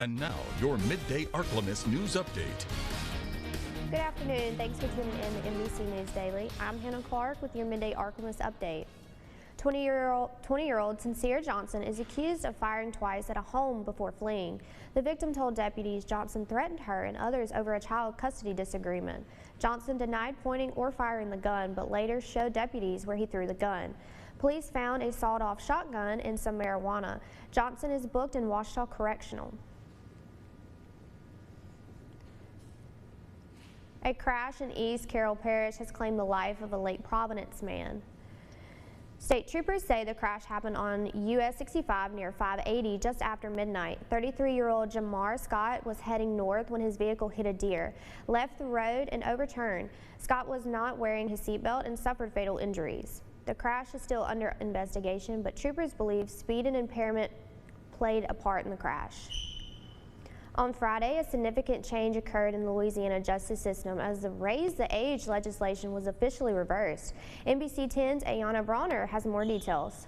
And now, your Midday Ark-La-Miss news update. Good afternoon. Thanks for tuning in to NBC News Daily. I'm Hannah Clark with your Midday Ark-La-Miss update. 20-year-old Sincere Johnson is accused of firing twice at a home before fleeing. The victim told deputies Johnson threatened her and others over a child custody disagreement. Johnson denied pointing or firing the gun, but later showed deputies where he threw the gun. Police found a sawed-off shotgun and some marijuana. Johnson is booked in Ouachita Correctional. A crash in East Carroll Parish has claimed the life of a Lake Providence man. State troopers say the crash happened on US 65 near 580 just after midnight. 33-year-old Jamar Scott was heading north when his vehicle hit a deer, left the road and overturned. Scott was not wearing his seatbelt and suffered fatal injuries. The crash is still under investigation, but troopers believe speed and impairment played a part in the crash. On Friday, a significant change occurred in the Louisiana justice system as the raise the age legislation was officially reversed. NBC 10's Ayana Bronner has more details.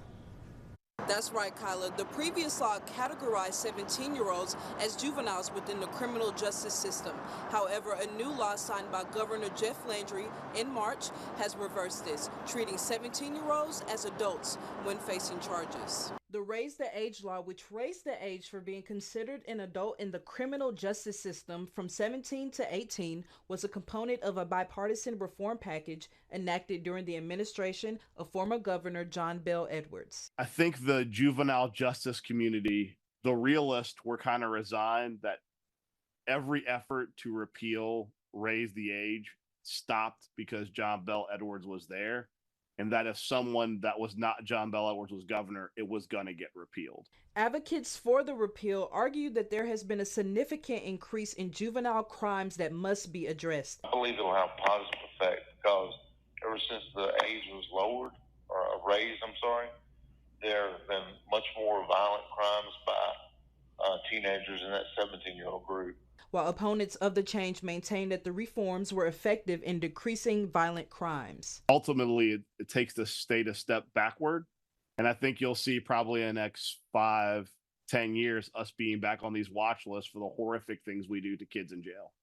That's right, Kyla. The previous law categorized 17-year-olds as juveniles within the criminal justice system. However, a new law signed by Governor Jeff Landry in March has reversed this, treating 17-year-olds as adults when facing charges. The Raise the Age law, which raised the age for being considered an adult in the criminal justice system from 17 to 18, was a component of a bipartisan reform package enacted during the administration of former Governor John Bel Edwards. I think the juvenile justice community, the realists, were kind of resigned that every effort to repeal Raise the Age stopped because John Bel Edwards was there. And that if someone that was not John Bel Edwards was governor, it was going to get repealed. Advocates for the repeal argued that there has been a significant increase in juvenile crimes that must be addressed. I believe it will have a positive effect because ever since the age was lowered, or raised, there have been much more violent crimes by teenagers in that 17-year-old group. While opponents of the change maintain that the reforms were effective in decreasing violent crimes. Ultimately, it takes the state a step backward. And I think you'll see probably in the next 5-10 years us being back on these watch lists for the horrific things we do to kids in jail.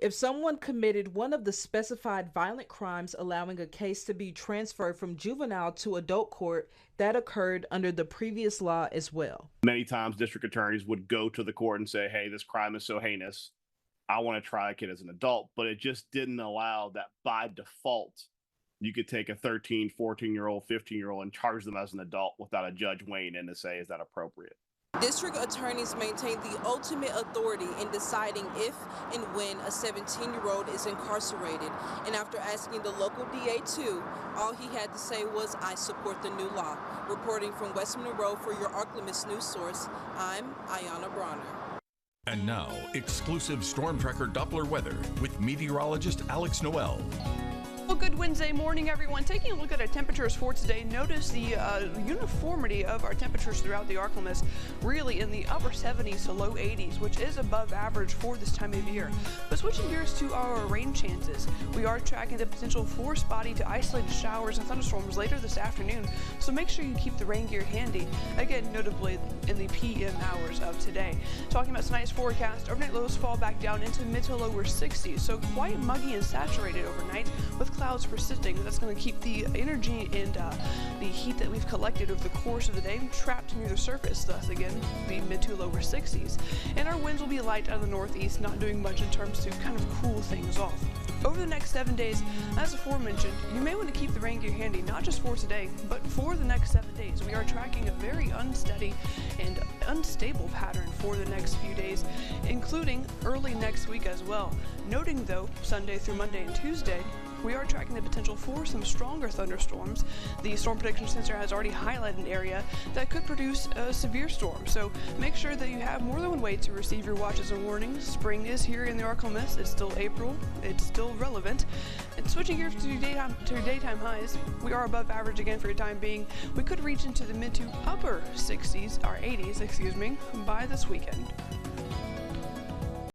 If someone committed one of the specified violent crimes, allowing a case to be transferred from juvenile to adult court, that occurred under the previous law as well. Many times district attorneys would go to the court and say, hey, this crime is so heinous, I want to try a kid as an adult. But it just didn't allow that by default, you could take a 13, 14-year-old, 15-year-old and charge them as an adult without a judge weighing in to say, is that appropriate? District attorneys maintain the ultimate authority in deciding if and when a 17-year-old is incarcerated. And after asking the local DA too, all he had to say was, I support the new law. Reporting from West Monroe for your Ark-La-Miss news source, I'm Ayana Bronner. And now, exclusive Storm Tracker Doppler weather with meteorologist Alex Noel. Well, good Wednesday morning, everyone. Taking a look at our temperatures for today, notice the uniformity of our temperatures throughout the Ark-La-Miss, really in the upper 70s to low 80s, which is above average for this time of year. But switching gears to our rain chances, we are tracking the potential for spotty to isolated showers and thunderstorms later this afternoon, so make sure you keep the rain gear handy, again, notably in the PM hours of today. Talking about tonight's forecast, overnight lows fall back down into mid to lower 60s, so quite muggy and saturated overnight, with clouds persisting. That's going to keep the energy and the heat that we've collected over the course of the day trapped near the surface, thus again the mid to lower 60s. And our winds will be light out of the northeast, not doing much in terms to kind of cool things off. Over the next 7 days, as aforementioned, you may want to keep the rain gear handy, not just for today, but for the next 7 days. We are tracking a very unsteady and unstable pattern for the next few days, including early next week as well. Noting though, Sunday through Monday and Tuesday, we are tracking the potential for some stronger thunderstorms. The Storm Prediction Center has already highlighted an area that could produce a severe storm, so make sure that you have more than one way to receive your watches and warnings. Spring is here in the Ark-La-Miss. It's still April. It's still relevant. And switching gears to daytime highs, we are above average again for the time being. We could reach into the mid to upper 60s, or 80s, excuse me, by this weekend.